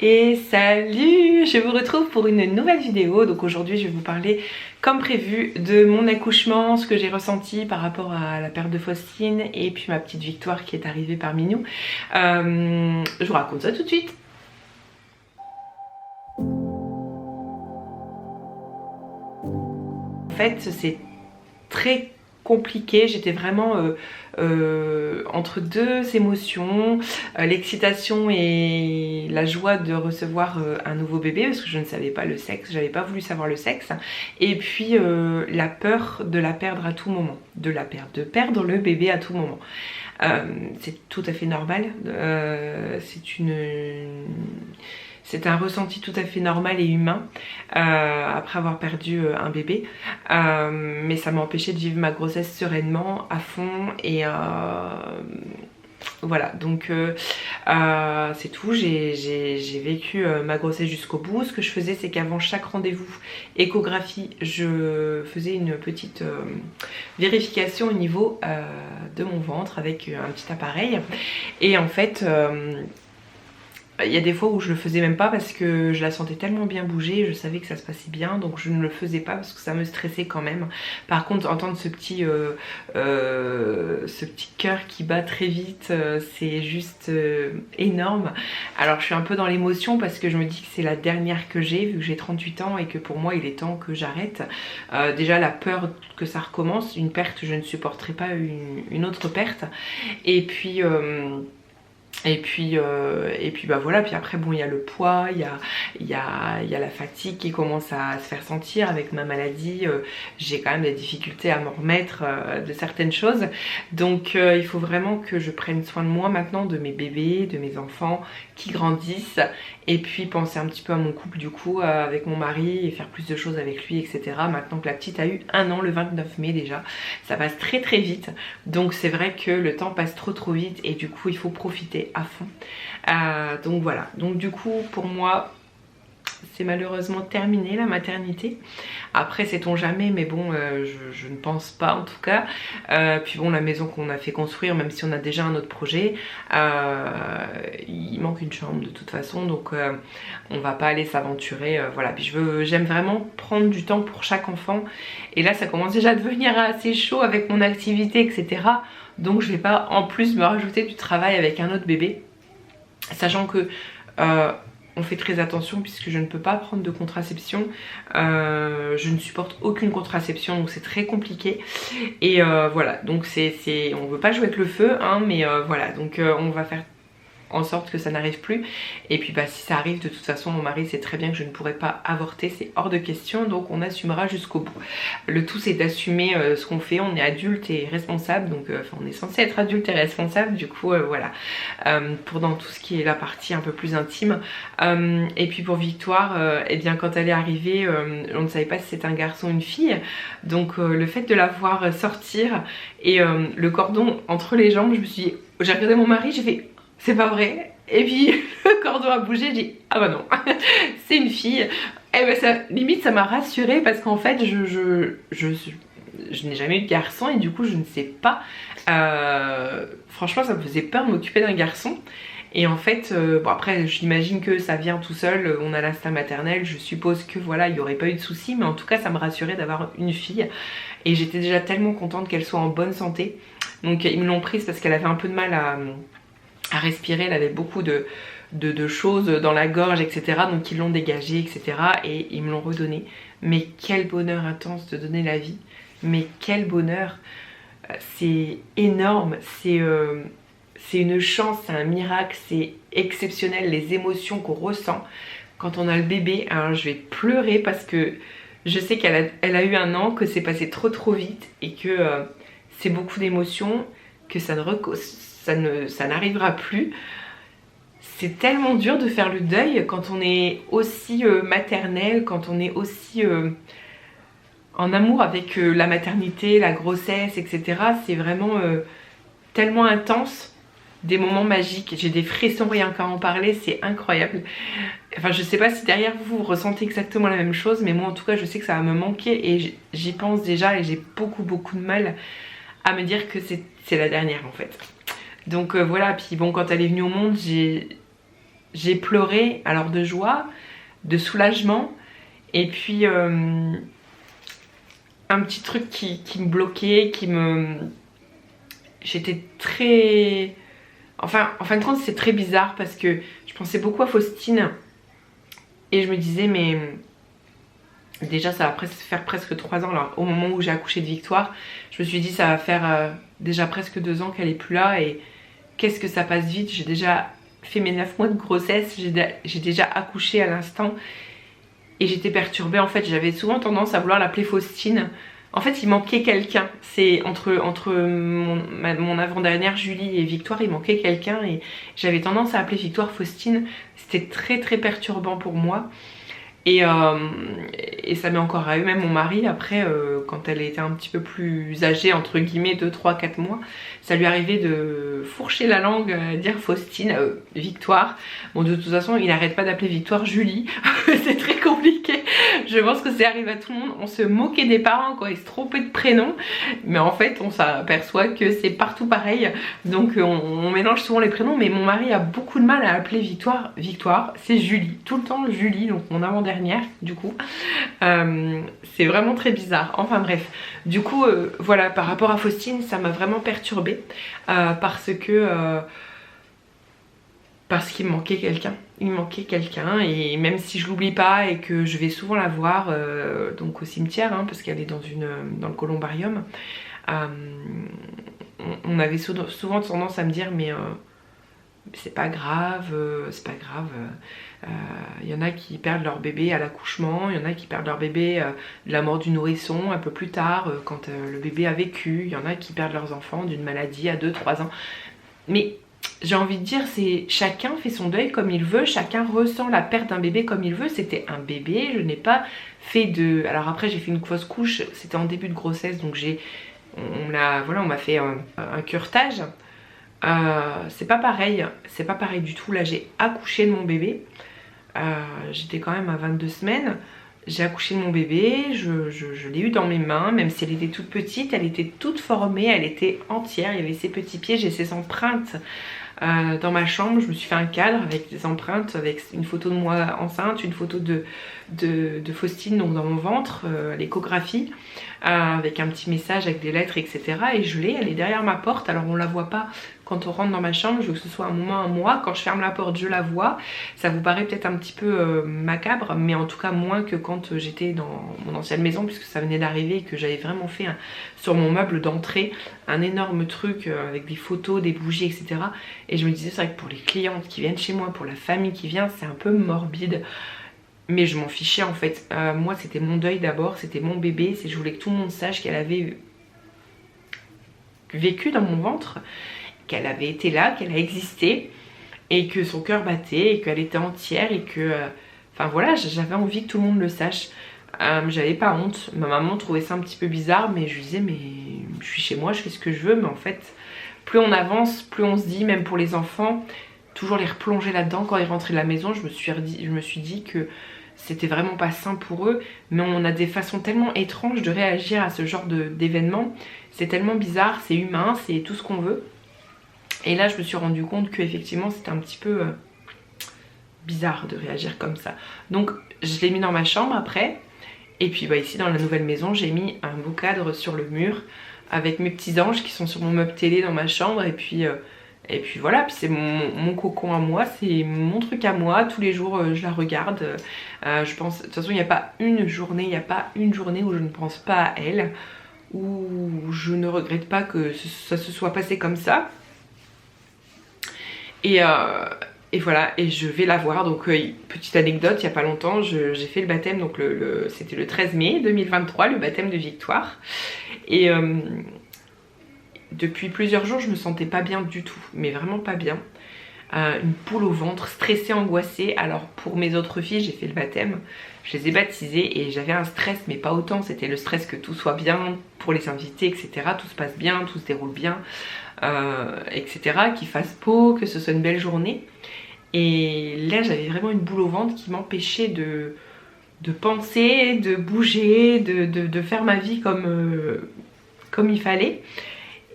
Et salut, je vous retrouve pour une nouvelle vidéo. Donc aujourd'hui je vais vous parler comme prévu de mon accouchement, ce que j'ai ressenti par rapport à la perte de Faustine et puis ma petite Victoire qui est arrivée parmi nous. Je vous raconte ça tout de suite. En fait c'est très compliqué, j'étais vraiment entre deux émotions, l'excitation et la joie de recevoir un nouveau bébé parce que je ne savais pas le sexe, j'avais pas voulu savoir le sexe, et puis la peur de la perdre à tout moment, de perdre le bébé à tout moment. C'est tout à fait normal, c'est un ressenti tout à fait normal et humain après avoir perdu un bébé, mais ça m'a empêché de vivre ma grossesse sereinement, à fond, et voilà, donc c'est tout. J'ai vécu ma grossesse jusqu'au bout. Ce que je faisais, c'est qu'avant chaque rendez-vous échographie, je faisais une petite vérification au niveau de mon ventre avec un petit appareil, et en fait il y a des fois où je le faisais même pas parce que je la sentais tellement bien bouger, je savais que ça se passait bien, donc je ne le faisais pas parce que ça me stressait quand même. Par contre, entendre ce petit cœur qui bat très vite, c'est juste énorme. Alors je suis un peu dans l'émotion parce que je me dis que c'est la dernière que j'ai, vu que j'ai 38 ans et que pour moi il est temps que j'arrête. Déjà la peur que ça recommence, une perte, je ne supporterai pas une autre perte. Et puis bah voilà, puis après bon, il y a le poids, il y a la fatigue qui commence à se faire sentir avec ma maladie. J'ai quand même des difficultés à me remettre de certaines choses, donc il faut vraiment que je prenne soin de moi maintenant, de mes bébés, de mes enfants qui grandissent, et puis penser un petit peu à mon couple du coup avec mon mari et faire plus de choses avec lui, etc. Maintenant que la petite a eu 1 an le 29 mai déjà, ça passe très très vite, donc c'est vrai que le temps passe trop vite et du coup il faut profiter à fond. Donc voilà, donc du coup pour moi c'est malheureusement terminé la maternité. Après sait-on jamais, mais bon je ne pense pas en tout cas. Puis bon, la maison qu'on a fait construire, même si on a déjà un autre projet, il manque une chambre de toute façon, donc on va pas aller s'aventurer, voilà. Puis j'aime vraiment prendre du temps pour chaque enfant, et là ça commence déjà à devenir assez chaud avec mon activité, etc. Donc je vais pas en plus me rajouter du travail avec un autre bébé, sachant que on fait très attention puisque je ne peux pas prendre de contraception, je ne supporte aucune contraception, donc c'est très compliqué, et voilà, donc on veut pas jouer avec le feu, hein, mais voilà, donc on va faire en sorte que ça n'arrive plus. Et puis bah si ça arrive, de toute façon mon mari sait très bien que je ne pourrai pas avorter, c'est hors de question, donc on assumera jusqu'au bout. Le tout c'est d'assumer ce qu'on fait, on est adulte et responsable, donc on est censé être adulte et responsable, du coup voilà, pour dans tout ce qui est la partie un peu plus intime. Et puis pour Victoire, et bien quand elle est arrivée, on ne savait pas si c'était un garçon ou une fille, donc le fait de la voir sortir et le cordon entre les jambes, je me suis dit, j'ai regardé mon mari, j'ai fait c'est pas vrai, et puis le cordon a bougé, j'ai dit ah bah non c'est une fille. Et ben ça, limite ça m'a rassurée parce qu'en fait je n'ai jamais eu de garçon, et du coup je ne sais pas, franchement ça me faisait peur de m'occuper d'un garçon. Et en fait, bon après j'imagine que ça vient tout seul, on a l'instinct maternel, je suppose que voilà, il n'y aurait pas eu de soucis, mais en tout cas ça me rassurait d'avoir une fille, et j'étais déjà tellement contente qu'elle soit en bonne santé. Donc ils me l'ont prise parce qu'elle avait un peu de mal à respirer, elle avait beaucoup de choses dans la gorge, etc. Donc ils l'ont dégagée, etc. Et ils me l'ont redonnée. Mais quel bonheur intense de donner la vie, mais quel bonheur, c'est énorme, c'est une chance, c'est un miracle, c'est exceptionnel les émotions qu'on ressent quand on a le bébé. Alors je vais pleurer parce que je sais qu'elle a eu 1 an, que c'est passé trop vite, et que c'est beaucoup d'émotions, que ça n'arrivera plus. C'est tellement dur de faire le deuil quand on est aussi maternelle, quand on est aussi en amour avec la maternité, la grossesse, etc. C'est vraiment tellement intense, des moments magiques. J'ai des frissons rien qu'à en parler, c'est incroyable. Enfin je sais pas si derrière vous ressentez exactement la même chose, mais moi en tout cas je sais que ça va me manquer, et j'y pense déjà, et j'ai beaucoup de mal à me dire que c'est la dernière en fait. Donc voilà, puis bon, quand elle est venue au monde, j'ai pleuré, alors de joie, de soulagement, et puis un petit truc qui me bloquait, j'étais très... Enfin, en fin de compte, c'est très bizarre parce que je pensais beaucoup à Faustine et je me disais, mais déjà, ça va faire presque 3 ans. Alors, au moment où j'ai accouché de Victoire, je me suis dit, ça va faire déjà presque 2 ans qu'elle est plus là et qu'est-ce que ça passe vite. J'ai déjà fait mes 9 mois de grossesse, j'ai déjà accouché à l'instant et j'étais perturbée. En fait, j'avais souvent tendance à vouloir l'appeler Faustine. En fait, il manquait quelqu'un. C'est entre mon avant-dernière Julie et Victoire, il manquait quelqu'un et j'avais tendance à appeler Victoire Faustine. C'était très très perturbant pour moi. Et ça m'est encore arrivé, même mon mari après, quand elle était un petit peu plus âgée, entre guillemets, 2, 3, 4 mois, ça lui arrivait de fourcher la langue, dire Faustine, Victoire. Bon, de toute façon, il n'arrête pas d'appeler Victoire Julie. C'est très compliqué. Je pense que c'est arrivé à tout le monde. On se moquait des parents quand ils se trompaient de prénom, mais en fait, on s'aperçoit que c'est partout pareil. Donc, on mélange souvent les prénoms, mais mon mari a beaucoup de mal à appeler Victoire. Victoire, c'est Julie. Tout le temps Julie, donc mon avant-dernière du coup. C'est vraiment très bizarre. Enfin bref, du coup, voilà, par rapport à Faustine, ça m'a vraiment perturbée parce qu'il me manquait quelqu'un. Il me manquait quelqu'un et même si je l'oublie pas et que je vais souvent la voir donc au cimetière parce qu'elle est dans le columbarium, on avait souvent tendance à me dire mais c'est pas grave, c'est pas grave. Y en a qui perdent leur bébé à l'accouchement, il y en a qui perdent leur bébé de la mort du nourrisson un peu plus tard quand le bébé a vécu, il y en a qui perdent leurs enfants d'une maladie à 2-3 ans. Mais j'ai envie de dire, c'est chacun fait son deuil comme il veut, chacun ressent la perte d'un bébé comme il veut. C'était un bébé, je n'ai pas fait de... Alors après j'ai fait une fausse couche, c'était en début de grossesse, donc on m'a fait un curetage. C'est pas pareil du tout. Là j'ai accouché de mon bébé, j'étais quand même à 22 semaines, j'ai accouché de mon bébé, je l'ai eu dans mes mains, même si elle était toute petite, elle était toute formée, elle était entière, il y avait ses petits pieds, j'ai ses empreintes dans ma chambre. Je me suis fait un cadre avec des empreintes, avec une photo de moi enceinte, une photo de Faustine donc dans mon ventre, l'échographie, avec un petit message avec des lettres etc. Et elle est derrière ma porte. Alors on la voit pas quand on rentre dans ma chambre, je veux que ce soit un moment à moi. Quand je ferme la porte je la vois. Ça vous paraît peut-être un petit peu macabre, mais en tout cas moins que quand j'étais dans mon ancienne maison, puisque ça venait d'arriver et que j'avais vraiment fait sur mon meuble d'entrée un énorme truc avec des photos, des bougies etc. Et je me disais c'est vrai que pour les clientes qui viennent chez moi, pour la famille qui vient, c'est un peu morbide. Mais je m'en fichais en fait. Moi c'était mon deuil d'abord, c'était mon bébé. Je voulais que tout le monde sache qu'elle avait vécu dans mon ventre, qu'elle avait été là, qu'elle a existé, et que son cœur battait, et qu'elle était entière, et que... Enfin voilà, j'avais envie que tout le monde le sache. J'avais pas honte. Ma maman trouvait ça un petit peu bizarre, mais je lui disais, mais je suis chez moi, je fais ce que je veux. Mais en fait, plus on avance, plus on se dit, même pour les enfants, toujours les replonger là-dedans. Quand ils rentraient de la maison, je me suis dit que c'était vraiment pas sain pour eux, mais on a des façons tellement étranges de réagir à ce genre d'événements. C'est tellement bizarre, c'est humain, c'est tout ce qu'on veut. Et là je me suis rendu compte que effectivement c'était un petit peu bizarre de réagir comme ça. Donc je l'ai mis dans ma chambre après. Et puis ici dans la nouvelle maison j'ai mis un beau cadre sur le mur avec mes petits anges qui sont sur mon meuble télé dans ma chambre. Et puis voilà, puis c'est mon cocon à moi, c'est mon truc à moi. Tous les jours je la regarde. Je pense, de toute façon il n'y a pas une journée où je ne pense pas à elle, où je ne regrette pas que ça se soit passé comme ça. Et voilà, et je vais la voir. Donc petite anecdote, il n'y a pas longtemps j'ai fait le baptême, donc c'était le 13 mai 2023, le baptême de Victoire. Et depuis plusieurs jours je me sentais pas bien du tout, mais vraiment pas bien. Une boule au ventre, stressée, angoissée. Alors pour mes autres filles j'ai fait le baptême, je les ai baptisées et j'avais un stress, mais pas autant. C'était le stress que tout soit bien pour les invités etc, tout se passe bien, tout se déroule bien etc, qu'il fasse beau, que ce soit une belle journée. Et là j'avais vraiment une boule au ventre qui m'empêchait de penser, de bouger, de faire ma vie comme il fallait.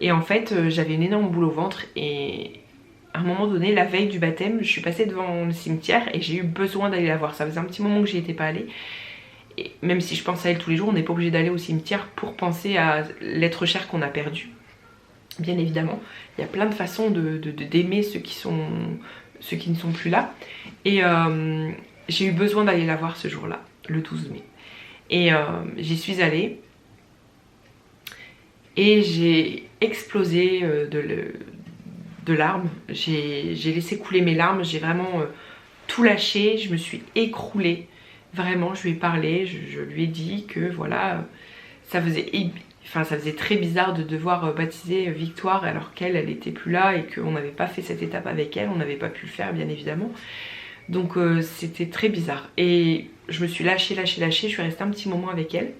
Et en fait j'avais une énorme boule au ventre et à un moment donné, la veille du baptême, je suis passée devant le cimetière et j'ai eu besoin d'aller la voir. Ça faisait un petit moment que j'y étais pas allée. Et même si je pense à elle tous les jours, on n'est pas obligé d'aller au cimetière pour penser à l'être cher qu'on a perdu. Bien évidemment, il y a plein de façons d'aimer ceux qui ne sont plus là. Et j'ai eu besoin d'aller la voir ce jour-là, le 12 mai. Et j'y suis allée. Et j'ai explosé de larmes. J'ai laissé couler mes larmes. J'ai vraiment tout lâché. Je me suis écroulée. Vraiment, je lui ai parlé. Je lui ai dit que voilà, ça faisait très bizarre de devoir baptiser Victoire alors qu'elle, elle était plus là et qu'on n'avait pas fait cette étape avec elle. On n'avait pas pu le faire, bien évidemment. Donc c'était très bizarre. Et je me suis lâchée. Je suis restée un petit moment avec elle.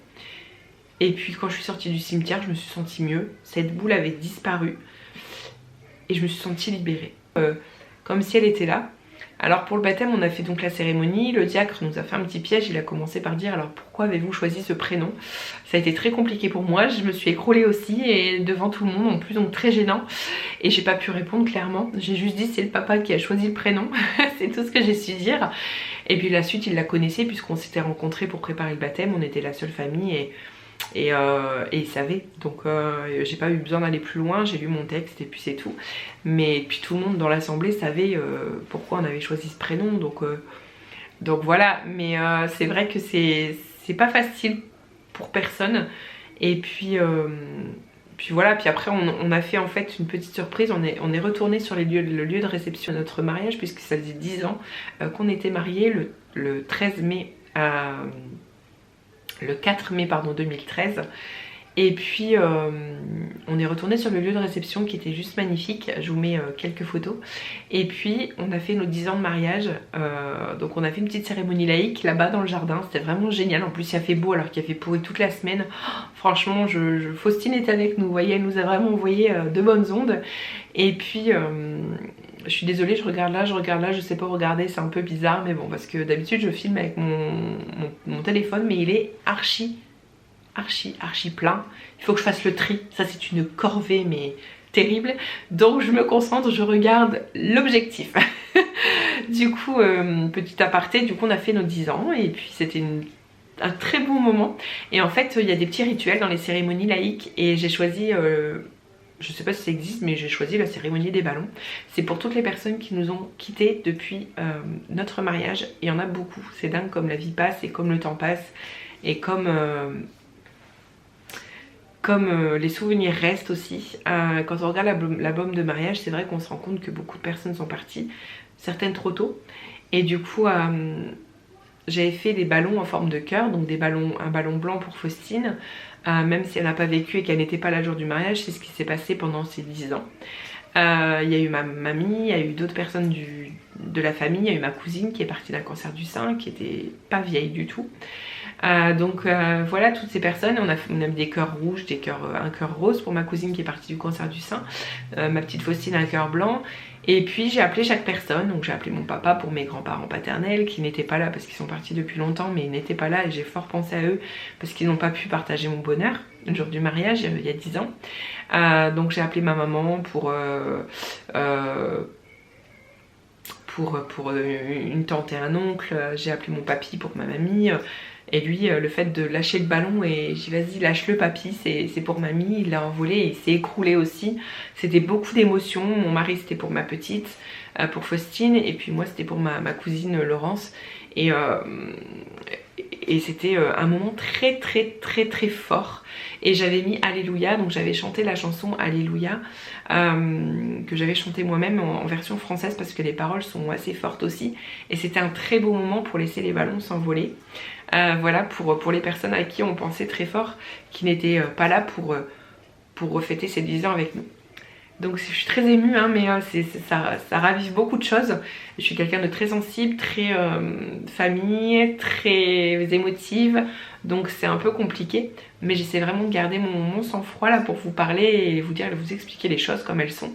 Et puis quand je suis sortie du cimetière, je me suis sentie mieux. Cette boule avait disparu. Et je me suis sentie libérée. Comme si elle était là. Alors pour le baptême, on a fait donc la cérémonie. Le diacre nous a fait un petit piège. Il a commencé par dire, alors pourquoi avez-vous choisi ce prénom? Ça a été très compliqué pour moi. Je me suis écroulée aussi et devant tout le monde en plus, donc très gênant. Et j'ai pas pu répondre clairement. J'ai juste dit c'est le papa qui a choisi le prénom. C'est tout ce que j'ai su dire. Et puis la suite, il la connaissait puisqu'on s'était rencontrés pour préparer le baptême. On était la seule famille et il savait, donc j'ai pas eu besoin d'aller plus loin, j'ai lu mon texte et puis c'est tout. Mais puis tout le monde dans l'assemblée savait pourquoi on avait choisi ce prénom, donc voilà. Mais c'est vrai que c'est pas facile pour personne. Et puis voilà, puis après on a fait en fait une petite surprise, on est retourné sur le lieu de réception de notre mariage puisque ça faisait 10 ans qu'on était mariés, le 13 mai le 4 mai pardon 2013. Et puis on est retourné sur le lieu de réception qui était juste magnifique. Je vous mets quelques photos. Et puis on a fait nos 10 ans de mariage. Donc on a fait une petite cérémonie laïque là-bas dans le jardin. C'était vraiment génial. En plus il a fait beau alors qu'il a fait pourri toute la semaine. Oh, franchement Faustine est avec nous. Vous voyez, elle nous a vraiment envoyé de bonnes ondes. Et puis je suis désolée, je regarde là, je sais pas regarder, c'est un peu bizarre. Mais bon, parce que d'habitude je filme avec mon téléphone. Mais il est archi plein. Il faut que je fasse le tri. Ça c'est une corvée mais terrible. Donc je me concentre, je regarde l'objectif. Du coup, petit aparté, du coup on a fait nos 10 ans. Et puis c'était un très bon moment. Et en fait il y a des petits rituels dans les cérémonies laïques. Et j'ai choisi... je sais pas si ça existe, mais j'ai choisi la cérémonie des ballons. C'est pour toutes les personnes qui nous ont quittés depuis notre mariage. Il y en a beaucoup. C'est dingue comme la vie passe et comme le temps passe. Et comme les souvenirs restent aussi. Quand on regarde l'album de mariage, c'est vrai qu'on se rend compte que beaucoup de personnes sont parties. Certaines trop tôt. Et du coup, j'avais fait des ballons en forme de cœur. Donc un ballon blanc pour Faustine. Même si elle n'a pas vécu et qu'elle n'était pas là le jour du mariage, c'est ce qui s'est passé pendant ces 10 ans. Il y a eu ma mamie, il y a eu d'autres personnes de la famille, il y a eu ma cousine qui est partie d'un cancer du sein, qui était pas vieille du tout. Donc voilà, toutes ces personnes, on a mis des cœurs rouges, un cœur rose pour ma cousine qui est partie du cancer du sein, ma petite Faustine un cœur blanc. Et puis j'ai appelé chaque personne, donc j'ai appelé mon papa pour mes grands-parents paternels qui n'étaient pas là parce qu'ils sont partis depuis longtemps, mais ils n'étaient pas là et j'ai fort pensé à eux parce qu'ils n'ont pas pu partager mon bonheur le jour du mariage il y a 10 ans. Donc j'ai appelé ma maman pour une tante et un oncle, j'ai appelé mon papy pour ma mamie. Et lui, le fait de lâcher le ballon et j'ai dit vas-y lâche-le papy, c'est pour mamie, il l'a envolé et il s'est écroulé aussi. C'était beaucoup d'émotions, mon mari c'était pour ma petite, pour Faustine, et puis moi c'était pour ma cousine Laurence. Et c'était un moment très fort. Et j'avais mis Alléluia, donc j'avais chanté la chanson Alléluia, que j'avais chanté moi-même en version française parce que les paroles sont assez fortes aussi. Et c'était un très beau moment pour laisser les ballons s'envoler. Voilà, pour les personnes à qui on pensait très fort, qui n'étaient pas là pour refêter ces 10 ans avec nous. Donc je suis très émue, hein, mais ça ravive beaucoup de choses. Je suis quelqu'un de très sensible, très famille, très émotive. Donc c'est un peu compliqué. Mais j'essaie vraiment de garder mon sang-froid là pour vous parler et vous expliquer les choses comme elles sont.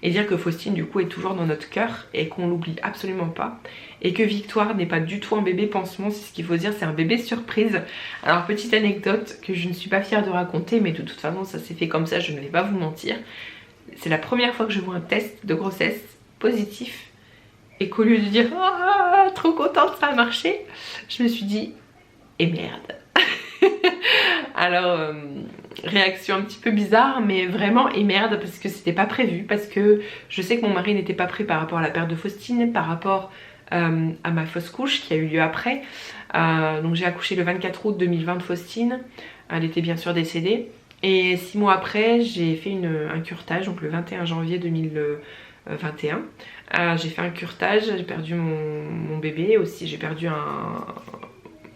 Et dire que Faustine du coup est toujours dans notre cœur et qu'on l'oublie absolument pas. Et que Victoire n'est pas du tout un bébé pansement, c'est ce qu'il faut dire, c'est un bébé surprise. Alors petite anecdote que je ne suis pas fière de raconter, mais de toute façon ça s'est fait comme ça, je ne vais pas vous mentir. C'est la première fois que je vois un test de grossesse positif et qu'au lieu de dire oh, trop contente ça a marché, je me suis dit et merde. Alors réaction un petit peu bizarre mais vraiment et merde parce que c'était pas prévu, parce que je sais que mon mari n'était pas prêt par rapport à la perte de Faustine, par rapport à ma fausse couche qui a eu lieu après. Donc j'ai accouché le 24 août 2020 de Faustine, elle était bien sûr décédée et 6 mois après j'ai fait un curetage, donc le 21 janvier 2021. J'ai fait un curetage, j'ai perdu mon bébé aussi, j'ai perdu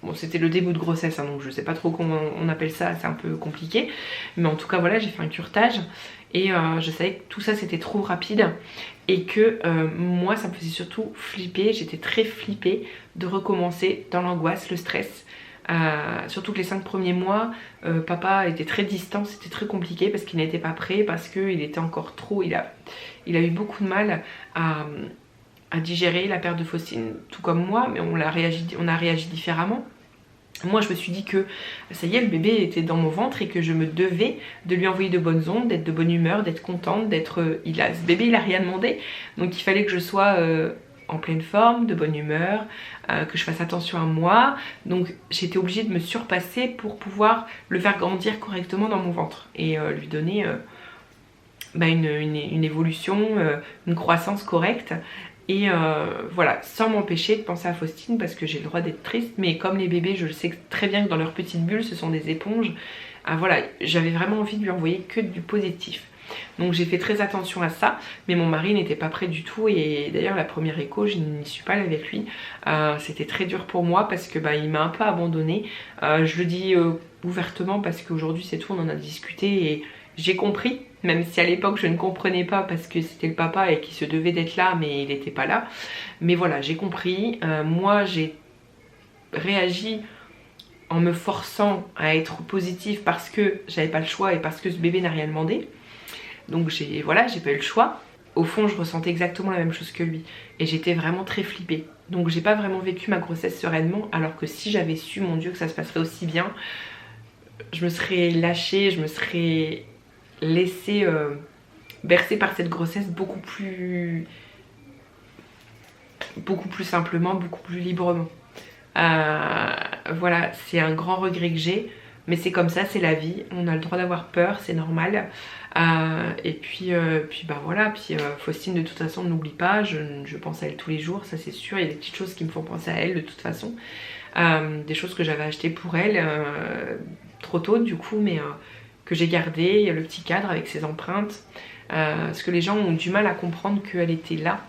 bon c'était le début de grossesse hein, donc je sais pas trop comment on appelle ça, c'est un peu compliqué. Mais en tout cas voilà, j'ai fait un curetage et je savais que tout ça c'était trop rapide et que moi ça me faisait surtout flipper, j'étais très flippée de recommencer dans l'angoisse, le stress. Surtout que les 5 premiers mois, papa était très distant, c'était très compliqué parce qu'il n'était pas prêt, parce qu'il était encore trop, il a eu beaucoup de mal à digérer la perte de Faustine, tout comme moi, mais on a réagi différemment. Moi je me suis dit que ça y est, le bébé était dans mon ventre et que je me devais de lui envoyer de bonnes ondes, d'être de bonne humeur, d'être contente, ce bébé il a rien demandé, donc il fallait que je sois en pleine forme, de bonne humeur, que je fasse attention à moi. Donc j'étais obligée de me surpasser pour pouvoir le faire grandir correctement dans mon ventre et lui donner une évolution, une croissance correcte. Et voilà, sans m'empêcher de penser à Faustine parce que j'ai le droit d'être triste, mais comme les bébés, je le sais très bien que dans leur petite bulle, ce sont des éponges. Voilà, j'avais vraiment envie de lui envoyer que du positif. Donc j'ai fait très attention à ça, mais mon mari n'était pas prêt du tout et d'ailleurs la première écho, je n'y suis pas allée avec lui. C'était très dur pour moi parce que il m'a un peu abandonnée. Je le dis ouvertement parce qu'aujourd'hui c'est tout, on en a discuté et j'ai compris. Même si à l'époque je ne comprenais pas parce que c'était le papa et qu'il se devait d'être là mais il n'était pas là. Mais voilà, j'ai compris. Moi j'ai réagi en me forçant à être positive parce que j'avais pas le choix et parce que ce bébé n'a rien demandé. Donc j'ai pas eu le choix. Au fond je ressentais exactement la même chose que lui et j'étais vraiment très flippée. Donc j'ai pas vraiment vécu ma grossesse sereinement, alors que si j'avais su, mon Dieu, que ça se passerait aussi bien, je me serais lâchée, je me serais laissée bercer par cette grossesse beaucoup plus simplement, beaucoup plus librement. Voilà, c'est un grand regret que j'ai, mais c'est comme ça, c'est la vie, on a le droit d'avoir peur, c'est normal. Et puis voilà, Faustine de toute façon n'oublie pas, je pense à elle tous les jours, ça c'est sûr. Il y a des petites choses qui me font penser à elle de toute façon, des choses que j'avais achetées pour elle trop tôt du coup, mais que j'ai gardé. Il y a le petit cadre avec ses empreintes, parce que les gens ont du mal à comprendre qu'elle était là,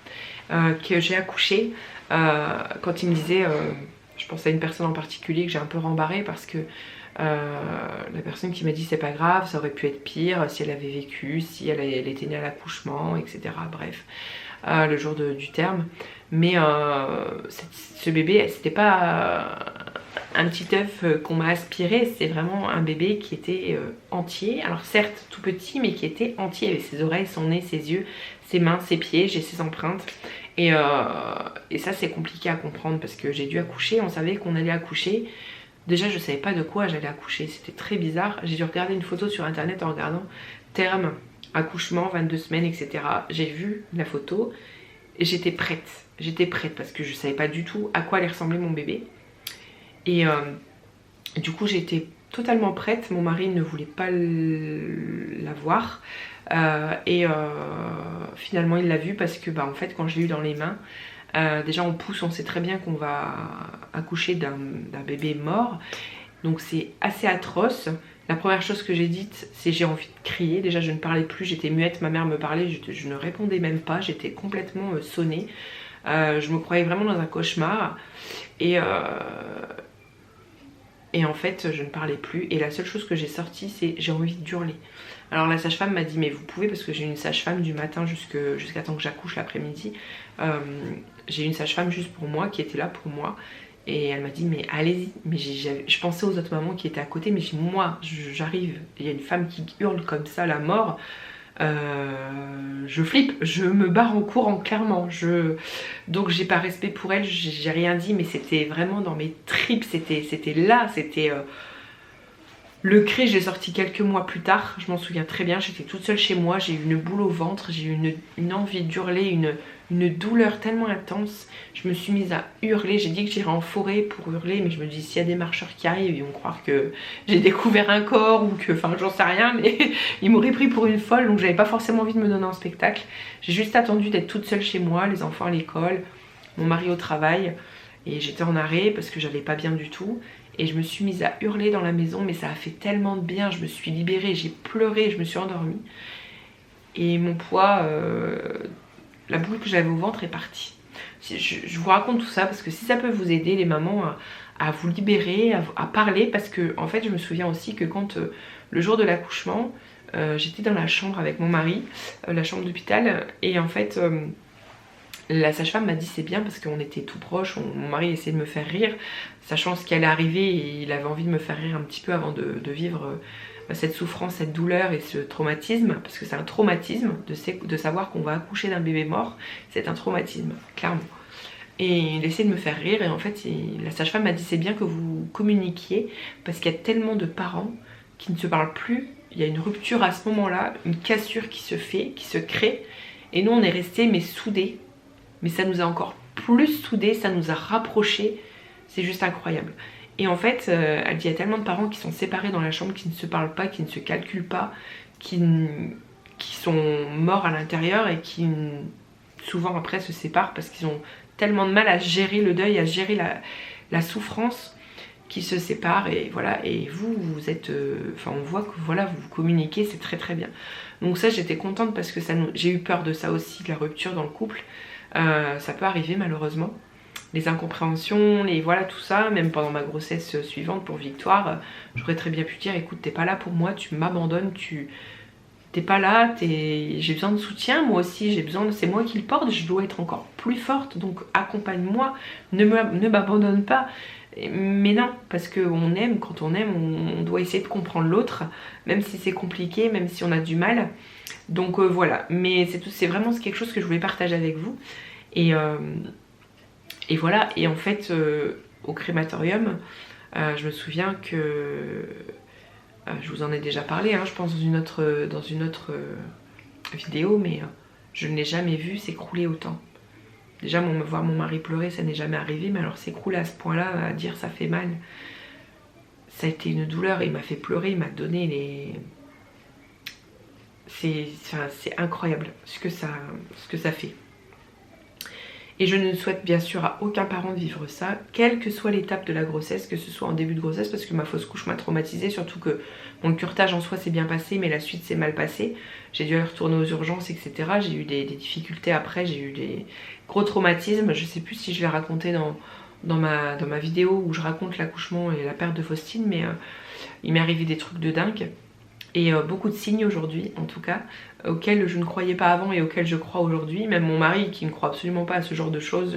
que j'ai accouché. Quand ils me disaient, je pense à une personne en particulier que j'ai un peu rembarré parce que la personne qui m'a dit c'est pas grave, ça aurait pu être pire si elle avait vécu, si elle était née à l'accouchement, etc. Bref, le jour du terme. Mais ce bébé, c'était pas un petit œuf qu'on m'a aspiré, c'est vraiment un bébé qui était entier. Alors certes tout petit, mais qui était entier, avec ses oreilles, son nez, ses yeux, ses mains, ses pieds, j'ai ses empreintes. Et ça c'est compliqué à comprendre parce que j'ai dû accoucher, on savait qu'on allait accoucher. Déjà je savais pas de quoi j'allais accoucher, c'était très bizarre. J'ai dû regarder une photo sur internet en regardant terme, accouchement, 22 semaines, etc. J'ai vu la photo et j'étais prête parce que je savais pas du tout à quoi allait ressembler mon bébé. Et du coup j'étais totalement prête, mon mari ne voulait pas la voir. Finalement il l'a vu parce que en fait quand je l'ai eu dans les mains, déjà on pousse, on sait très bien qu'on va accoucher d'un bébé mort, donc c'est assez atroce. La première chose que j'ai dite c'est j'ai envie de crier. Déjà je ne parlais plus, j'étais muette, ma mère me parlait, je ne répondais même pas, j'étais complètement sonnée. Je me croyais vraiment dans un cauchemar et en fait je ne parlais plus et la seule chose que j'ai sortie c'est j'ai envie d'hurler. Alors la sage-femme m'a dit mais vous pouvez, parce que j'ai une sage-femme du matin jusqu'à temps que j'accouche l'après-midi. J'ai une sage-femme juste pour moi qui était là pour moi et elle m'a dit mais allez-y. Mais je pensais aux autres mamans qui étaient à côté, mais moi j'arrive, il y a une femme qui hurle comme ça la mort. Je flippe, je me barre en courant clairement. Donc j'ai pas respect pour elle, j'ai rien dit, mais c'était vraiment dans mes tripes, c'était là, c'était le cri. Je l'ai sorti quelques mois plus tard, je m'en souviens très bien. J'étais toute seule chez moi, j'ai eu une boule au ventre, j'ai eu une envie d'hurler, une une douleur tellement intense. Je me suis mise à hurler. J'ai dit que j'irais en forêt pour hurler, mais je me dis s'il y a des marcheurs qui arrivent, ils vont croire que j'ai découvert un corps ou que, enfin j'en sais rien, mais ils m'auraient pris pour une folle, donc j'avais pas forcément envie de me donner un spectacle. J'ai juste attendu d'être toute seule chez moi, les enfants à l'école, mon mari au travail, et j'étais en arrêt parce que j'allais pas bien du tout. Et je me suis mise à hurler dans la maison, mais ça a fait tellement de bien, je me suis libérée, j'ai pleuré, je me suis endormie. Et mon poids, la boule que j'avais au ventre est partie. Je vous raconte tout ça parce que si ça peut vous aider les mamans à vous libérer, à parler, parce que en fait je me souviens aussi que quand le jour de l'accouchement, j'étais dans la chambre avec mon mari, la chambre d'hôpital, et en fait la sage-femme m'a dit c'est bien parce qu'on était tout proches, mon mari essayait de me faire rire, sachant ce qui allait arriver, et il avait envie de me faire rire un petit peu avant de vivre cette souffrance, cette douleur et ce traumatisme, parce que c'est un traumatisme de savoir qu'on va accoucher d'un bébé mort, c'est un traumatisme, clairement. Et il essayait de me faire rire, et en fait la sage-femme m'a dit c'est bien que vous communiquiez, parce qu'il y a tellement de parents qui ne se parlent plus, il y a une rupture à ce moment-là, une cassure qui se fait, qui se crée, et nous on est restés mais soudés, mais ça nous a encore plus soudés, ça nous a rapprochés, c'est juste incroyable. Et en fait, elle dit il y a tellement de parents qui sont séparés dans la chambre, qui ne se parlent pas, qui ne se calculent pas, qui sont morts à l'intérieur et qui souvent après se séparent parce qu'ils ont tellement de mal à gérer le deuil, à gérer la souffrance, qu'ils se séparent. Et voilà, et vous êtes, enfin on voit que voilà, vous communiquez, c'est très très bien. Donc ça j'étais contente parce que j'ai eu peur de ça aussi, de la rupture dans le couple. Ça peut arriver malheureusement. Les incompréhensions, voilà tout ça, même pendant ma grossesse suivante pour Victoire, j'aurais très bien pu dire écoute t'es pas là pour moi, tu m'abandonnes, t'es pas là, j'ai besoin de soutien, moi aussi j'ai besoin, c'est moi qui le porte, je dois être encore plus forte, donc accompagne-moi, ne m'abandonne pas. Mais non, parce qu'on aime, quand on aime, on doit essayer de comprendre l'autre, même si c'est compliqué, même si on a du mal. Donc voilà, mais c'est vraiment quelque chose que je voulais partager avec vous. Et voilà, et en fait au crématorium, je me souviens que je vous en ai déjà parlé, hein, je pense dans une autre vidéo, mais je ne l'ai jamais vu s'écrouler autant. Déjà voir mon mari pleurer, ça n'est jamais arrivé, mais alors s'écrouler à ce point-là, à dire ça fait mal, ça a été une douleur, il m'a fait pleurer, il m'a donné les... C'est incroyable ce que ça fait. Et je ne souhaite bien sûr à aucun parent de vivre ça, quelle que soit l'étape de la grossesse, que ce soit en début de grossesse, parce que ma fausse couche m'a traumatisée, surtout que mon curetage en soi s'est bien passé, mais la suite s'est mal passée. J'ai dû aller retourner aux urgences, etc. J'ai eu des difficultés après, j'ai eu des gros traumatismes. Je sais plus si je l'ai raconté dans ma vidéo où je raconte l'accouchement et la perte de Faustine, mais il m'est arrivé des trucs de dingue. Et beaucoup de signes aujourd'hui en tout cas, auxquels je ne croyais pas avant et auxquels je crois aujourd'hui. Même mon mari qui ne croit absolument pas à ce genre de choses,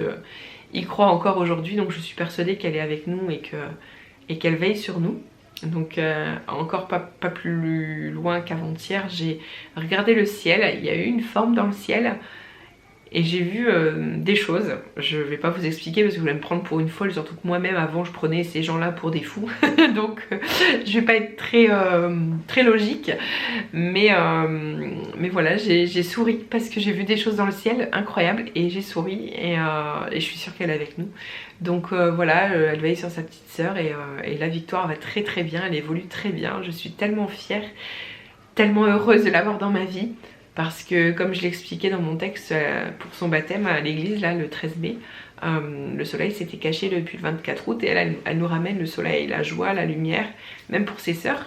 il croit encore aujourd'hui, donc je suis persuadée qu'elle est avec nous et qu'elle veille sur nous. Donc encore pas plus loin qu'avant-hier, j'ai regardé le ciel, il y a eu une forme dans le ciel et j'ai vu des choses. Je vais pas vous expliquer parce que vous allez me prendre pour une folle, surtout que moi-même avant je prenais ces gens-là pour des fous. Donc je vais pas être très logique. Mais voilà, j'ai souri parce que j'ai vu des choses dans le ciel incroyables et j'ai souri et je suis sûre qu'elle est avec nous. Donc voilà, elle veille sur sa petite sœur et la Victoire va très très bien, elle évolue très bien. Je suis tellement fière, tellement heureuse de l'avoir dans ma vie. Parce que comme je l'expliquais dans mon texte pour son baptême à l'église, là le 13 mai, le soleil s'était caché depuis le 24 août et elle nous ramène le soleil, la joie, la lumière, même pour ses sœurs.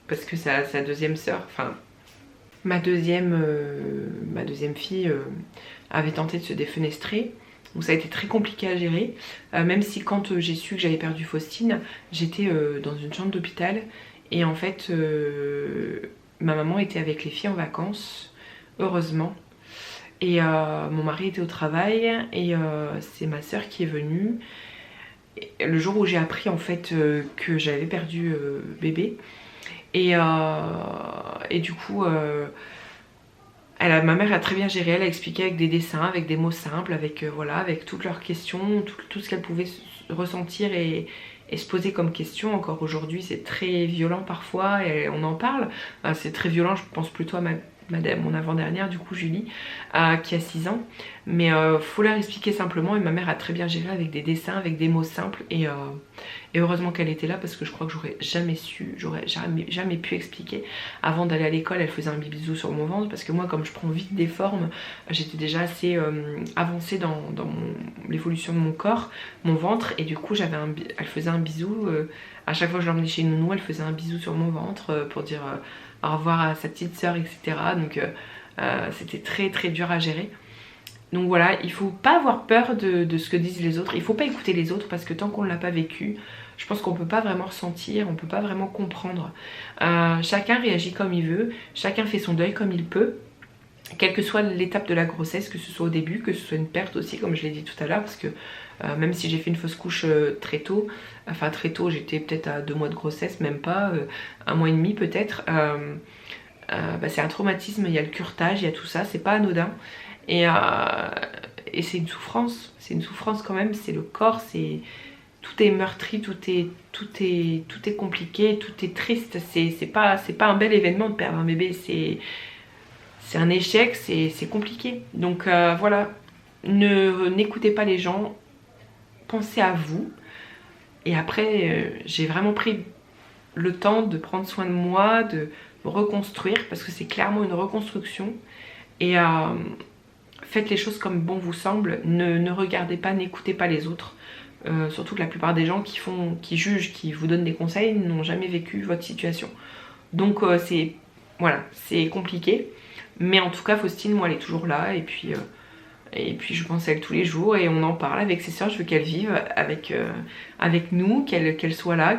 Parce que sa deuxième sœur, enfin ma deuxième fille avait tenté de se défenestrer. Donc ça a été très compliqué à gérer, même si quand j'ai su que j'avais perdu Faustine, j'étais dans une chambre d'hôpital et en fait... ma maman était avec les filles en vacances, heureusement. Et mon mari était au travail et c'est ma soeur qui est venue. Et le jour où j'ai appris en fait que j'avais perdu bébé. Et du coup, ma mère a très bien géré, elle a expliqué avec des dessins, avec des mots simples, avec voilà, avec toutes leurs questions, tout ce qu'elle pouvait ressentir et se poser comme question. Encore aujourd'hui c'est très violent parfois et on en parle, c'est très violent, je pense plutôt à mon avant-dernière du coup Julie, qui a 6 ans. Mais faut leur expliquer simplement, et ma mère a très bien géré avec des dessins, avec des mots simples, et heureusement qu'elle était là parce que je crois que j'aurais jamais su, j'aurais jamais pu expliquer. Avant d'aller à l'école, elle faisait un bisou sur mon ventre parce que moi comme je prends vite des formes, j'étais déjà assez avancée dans l'évolution de mon corps, mon ventre, et du coup elle faisait un bisou, à chaque fois que je l'emmenais chez Nounou, elle faisait un bisou sur mon ventre pour dire au revoir à sa petite sœur, etc. Donc c'était très très dur à gérer. Donc voilà, il faut pas avoir peur de ce que disent les autres, il faut pas écouter les autres parce que tant qu'on ne l'a pas vécu, je pense qu'on peut pas vraiment ressentir, on peut pas vraiment comprendre. Chacun réagit comme il veut, chacun fait son deuil comme il peut, quelle que soit l'étape de la grossesse, que ce soit au début, que ce soit une perte aussi comme je l'ai dit tout à l'heure, parce que même si j'ai fait une fausse couche très tôt, enfin très tôt, j'étais peut-être à 2 mois de grossesse, même pas, 1 mois et demi peut-être, c'est un traumatisme, il y a le curetage, il y a tout ça, c'est pas anodin. Et c'est une souffrance quand même, c'est le corps, tout est meurtri, tout est compliqué, tout est triste, c'est pas un bel événement de perdre un bébé, c'est un échec, c'est compliqué. Donc voilà, n'écoutez pas les gens, pensez à vous. Et après, j'ai vraiment pris le temps de prendre soin de moi, de me reconstruire, parce que c'est clairement une reconstruction. Et faites les choses comme bon vous semble, ne regardez pas, n'écoutez pas les autres. Surtout que la plupart des gens qui jugent, qui vous donnent des conseils, n'ont jamais vécu votre situation. Donc c'est compliqué. Mais en tout cas, Faustine, moi, elle est toujours là. Et puis je pense à elle tous les jours et on en parle avec ses soeurs. Je veux qu'elle vive avec nous, qu'elle soit là,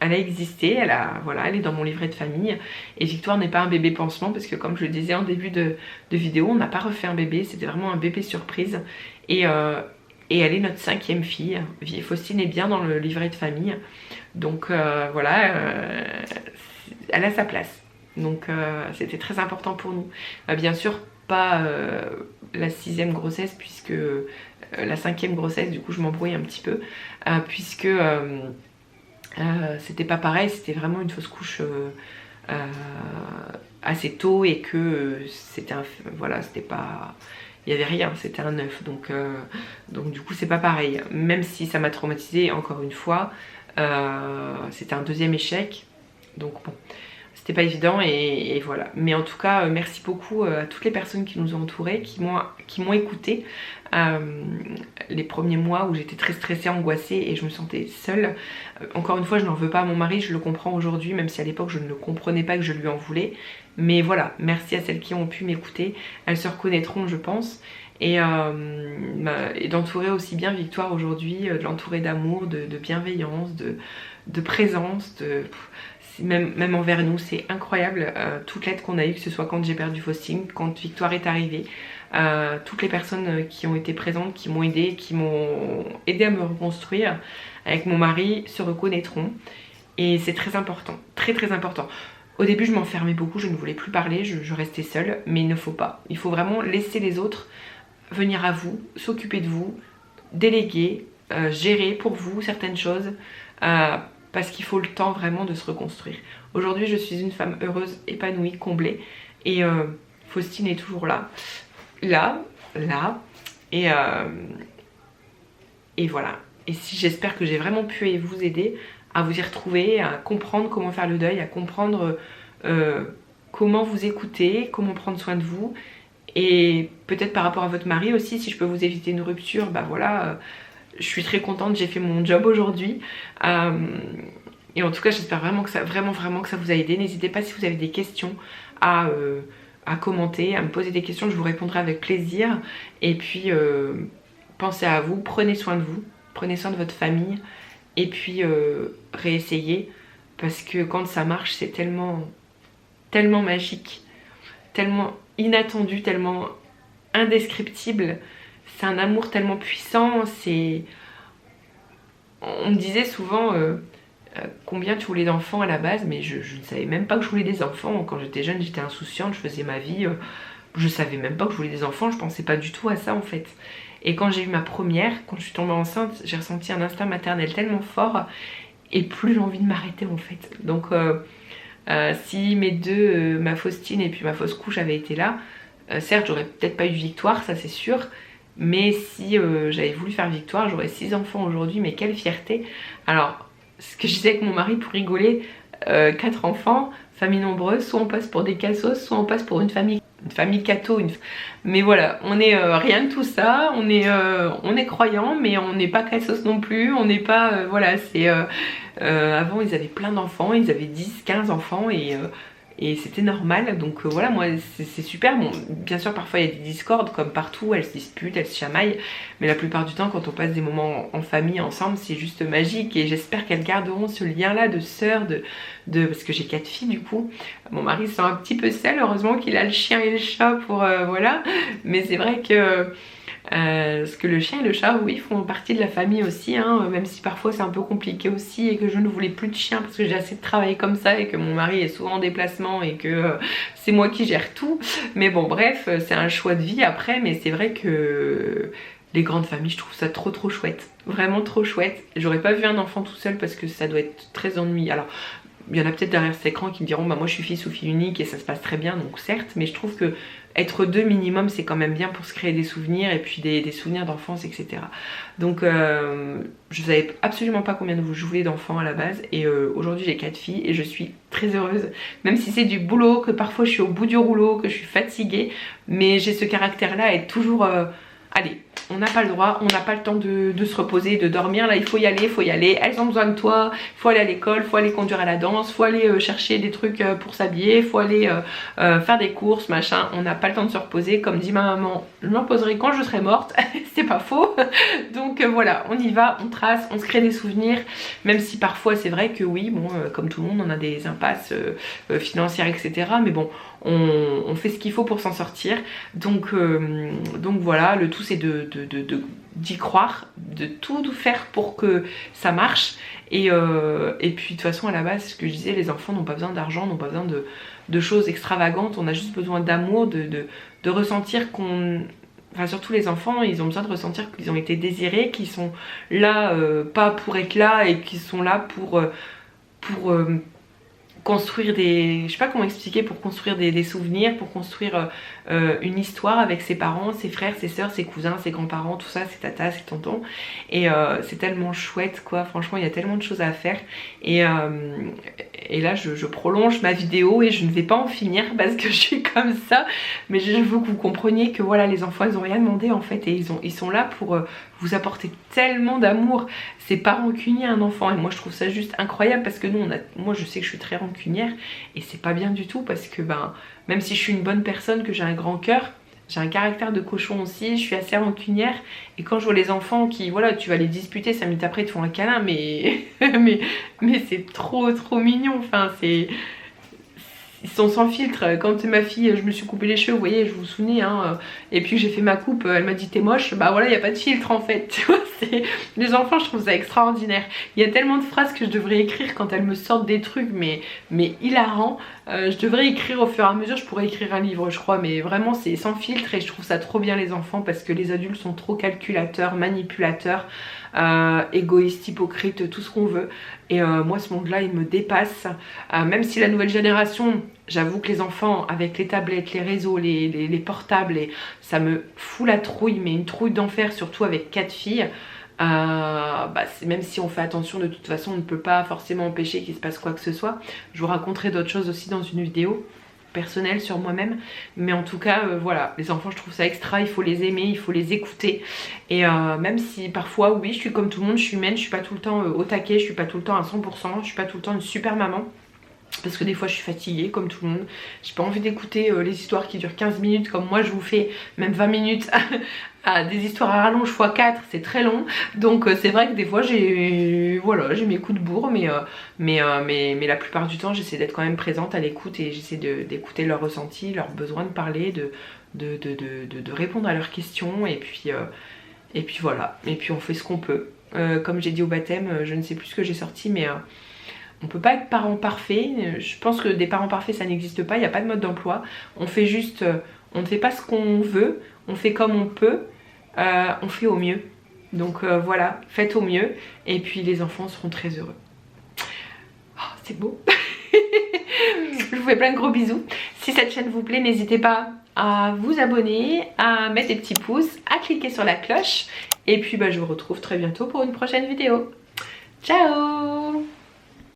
elle a existé, elle est dans mon livret de famille. Et Victoire n'est pas un bébé pansement parce que comme je le disais en début de vidéo, on n'a pas refait un bébé, c'était vraiment un bébé surprise. Et elle est notre 5e fille. Faustine est bien dans le livret de famille. Donc elle a sa place. Donc c'était très important pour nous. Bien sûr, pas la 6e grossesse puisque la 5e grossesse, du coup je m'embrouille un petit peu, puisque c'était pas pareil, c'était vraiment une fausse couche assez tôt et que c'était pas, il y avait rien, c'était un œuf, donc du coup c'est pas pareil, même si ça m'a traumatisée encore une fois, c'était un 2e échec, donc bon, c'était pas évident et voilà. Mais en tout cas, merci beaucoup à toutes les personnes qui nous ont entourés, qui m'ont écouté. Les premiers mois où j'étais très stressée, angoissée et je me sentais seule. Encore une fois, je n'en veux pas à mon mari, je le comprends aujourd'hui, même si à l'époque je ne le comprenais pas, que je lui en voulais. Mais voilà, merci à celles qui ont pu m'écouter. Elles se reconnaîtront, je pense. Et d'entourer aussi bien Victoire aujourd'hui, de l'entourer d'amour, de bienveillance, de présence, même envers nous, c'est incroyable toute l'aide qu'on a eue, que ce soit quand j'ai perdu Faustine, quand Victoire est arrivée, toutes les personnes qui ont été présentes, qui m'ont aidée à me reconstruire avec mon mari se reconnaîtront et c'est très important, très très important. Au début je m'enfermais beaucoup, je ne voulais plus parler, je restais seule, mais il ne faut pas, il faut vraiment laisser les autres venir à vous, s'occuper de vous, déléguer, gérer pour vous certaines choses, parce qu'il faut le temps vraiment de se reconstruire. Aujourd'hui je suis une femme heureuse, épanouie, comblée et Faustine est toujours là et voilà. Et si j'espère que j'ai vraiment pu vous aider à vous y retrouver, à comprendre comment faire le deuil, à comprendre comment vous écouter, comment prendre soin de vous et peut-être par rapport à votre mari aussi, si je peux vous éviter une rupture, bah voilà, je suis très contente, j'ai fait mon job aujourd'hui. Et en tout cas j'espère vraiment que ça vous a aidé. N'hésitez pas si vous avez des questions à commenter, à me poser des questions, je vous répondrai avec plaisir. Et puis pensez à vous, prenez soin de vous, prenez soin de votre famille et puis réessayez parce que quand ça marche c'est tellement magique, tellement inattendu, tellement indescriptible, c'est un amour tellement puissant. On me disait souvent combien tu voulais d'enfants à la base, mais je ne savais même pas que je voulais des enfants. Quand j'étais jeune j'étais insouciante, je faisais ma vie, je savais même pas que je voulais des enfants, je pensais pas du tout à ça en fait. Et quand j'ai eu ma première, quand je suis tombée enceinte, j'ai ressenti un instinct maternel tellement fort et plus l'envie de m'arrêter en fait. Donc Si mes deux, ma Faustine et puis ma fausse couche avaient été là, certes j'aurais peut-être pas eu victoire, ça c'est sûr, mais si j'avais voulu faire victoire, j'aurais 6 enfants aujourd'hui, mais quelle fierté. Alors, ce que je disais avec mon mari pour rigoler, 4 enfants, famille nombreuse, soit on passe pour des cassos, soit on passe pour une famille catho, mais voilà, on est rien de tout ça, on est croyants, mais on n'est pas cassos non plus, on n'est pas, voilà, c'est... avant ils avaient plein d'enfants, ils avaient 10, 15 enfants et c'était normal, donc voilà, moi c'est super. Bon, bien sûr parfois il y a des discordes comme partout, elles se disputent, elles se chamaillent, mais la plupart du temps quand on passe des moments en famille ensemble c'est juste magique, et j'espère qu'elles garderont ce lien là de sœur, parce que j'ai 4 filles du coup. Mon mari se sent un petit peu seul, heureusement qu'il a le chien et le chat pour voilà, mais c'est vrai que parce que le chien et le chat, oui, font partie de la famille aussi, hein, même si parfois c'est un peu compliqué aussi et que je ne voulais plus de chien parce que j'ai assez de travail comme ça et que mon mari est souvent en déplacement et que c'est moi qui gère tout. Mais bon, bref, c'est un choix de vie après, mais c'est vrai que les grandes familles, je trouve ça trop chouette, vraiment trop chouette. J'aurais pas vu un enfant tout seul parce que ça doit être très ennuyeux. Alors, il y en a peut-être derrière cet écran qui me diront bah moi je suis fils ou fille unique et ça se passe très bien, donc certes, mais je trouve que être 2 minimum c'est quand même bien pour se créer des souvenirs et puis des souvenirs d'enfance, etc. Donc je savais absolument pas combien je voulais d'enfants à la base, et aujourd'hui j'ai 4 filles et je suis très heureuse, même si c'est du boulot, que parfois je suis au bout du rouleau, que je suis fatiguée, mais j'ai ce caractère là à être toujours allez, on n'a pas le droit, on n'a pas le temps de se reposer, de dormir, là il faut y aller, elles ont besoin de toi, il faut aller à l'école, il faut aller conduire à la danse, il faut aller chercher des trucs pour s'habiller, il faut aller faire des courses, machin, on n'a pas le temps de se reposer, comme dit ma maman, je me reposerai quand je serai morte, c'est pas faux, donc voilà, on y va, on trace, on se crée des souvenirs, même si parfois c'est vrai que oui, bon, comme tout le monde on a des impasses financières, etc., mais bon, on fait ce qu'il faut pour s'en sortir, donc voilà, le tout c'est d'y croire, de tout faire pour que ça marche, et puis de toute façon à la base, ce que je disais, les enfants n'ont pas besoin d'argent, n'ont pas besoin de choses extravagantes, on a juste besoin d'amour, de ressentir qu'on... Enfin surtout les enfants, ils ont besoin de ressentir qu'ils ont été désirés, qu'ils sont là pas pour être là, et qu'ils sont là pour construire des... Je sais pas comment expliquer, pour construire des souvenirs, pour construire une histoire avec ses parents, ses frères, ses sœurs, ses cousins, ses grands-parents, tout ça, ses tatas, ses tontons. Et c'est tellement chouette quoi, franchement il y a tellement de choses à faire. Et là je prolonge ma vidéo et je ne vais pas en finir parce que je suis comme ça. Mais je veux que vous compreniez que voilà, les enfants ils ont rien demandé en fait, et ils sont là pour vous apporter tellement d'amour. C'est pas rancunier un enfant, et moi je trouve ça juste incroyable parce que nous moi je sais que je suis très rancunière et c'est pas bien du tout, parce que ben même si je suis une bonne personne, que j'ai un grand cœur, j'ai un caractère de cochon aussi, je suis assez rancunière, et quand je vois les enfants qui, voilà, tu vas les disputer, 5 minutes après ils te font un câlin, mais mais c'est trop mignon, enfin c'est... Ils sont sans filtre. Quand ma fille, je me suis coupé les cheveux, vous voyez, je vous souvenez, hein, et puis j'ai fait ma coupe, elle m'a dit t'es moche, bah voilà, il n'y a pas de filtre en fait, tu vois, les enfants, je trouve ça extraordinaire. Il y a tellement de phrases que je devrais écrire quand elles me sortent des trucs, mais hilarants. Je devrais écrire au fur et à mesure, je pourrais écrire un livre je crois, mais vraiment c'est sans filtre, et je trouve ça trop bien les enfants, parce que les adultes sont trop calculateurs, manipulateurs, égoïstes, hypocrites, tout ce qu'on veut. Et moi ce monde là il me dépasse, même si la nouvelle génération, j'avoue que les enfants avec les tablettes, les réseaux, les portables, ça me fout la trouille, mais une trouille d'enfer, surtout avec 4 filles. Même si on fait attention, de toute façon on ne peut pas forcément empêcher qu'il se passe quoi que ce soit. Je vous raconterai d'autres choses aussi dans une vidéo personnelle sur moi-même, mais en tout cas voilà, les enfants je trouve ça extra, il faut les aimer, il faut les écouter, et même si parfois oui je suis comme tout le monde, je suis humaine, je suis pas tout le temps au taquet, je suis pas tout le temps à 100%, je suis pas tout le temps une super maman, parce que des fois je suis fatiguée comme tout le monde, j'ai pas envie d'écouter les histoires qui durent 15 minutes comme moi je vous fais, même 20 minutes des histoires à rallonge x4, c'est très long, donc c'est vrai que des fois j'ai mes coups de bourre, mais la plupart du temps j'essaie d'être quand même présente à l'écoute, et j'essaie d'écouter leurs ressentis, leurs besoins de parler, de répondre à leurs questions, et puis voilà, et puis on fait ce qu'on peut. Comme j'ai dit au baptême, je ne sais plus ce que j'ai sorti, mais on peut pas être parent parfait. Je pense que des parents parfaits ça n'existe pas, il n'y a pas de mode d'emploi. On fait juste, on ne fait pas ce qu'on veut, on fait comme on peut, on fait au mieux. Donc voilà, faites au mieux, et puis les enfants seront très heureux. Oh, c'est beau. Je vous fais plein de gros bisous. Si cette chaîne vous plaît, n'hésitez pas à vous abonner, à mettre des petits pouces, à cliquer sur la cloche. Et puis je vous retrouve très bientôt pour une prochaine vidéo. Ciao!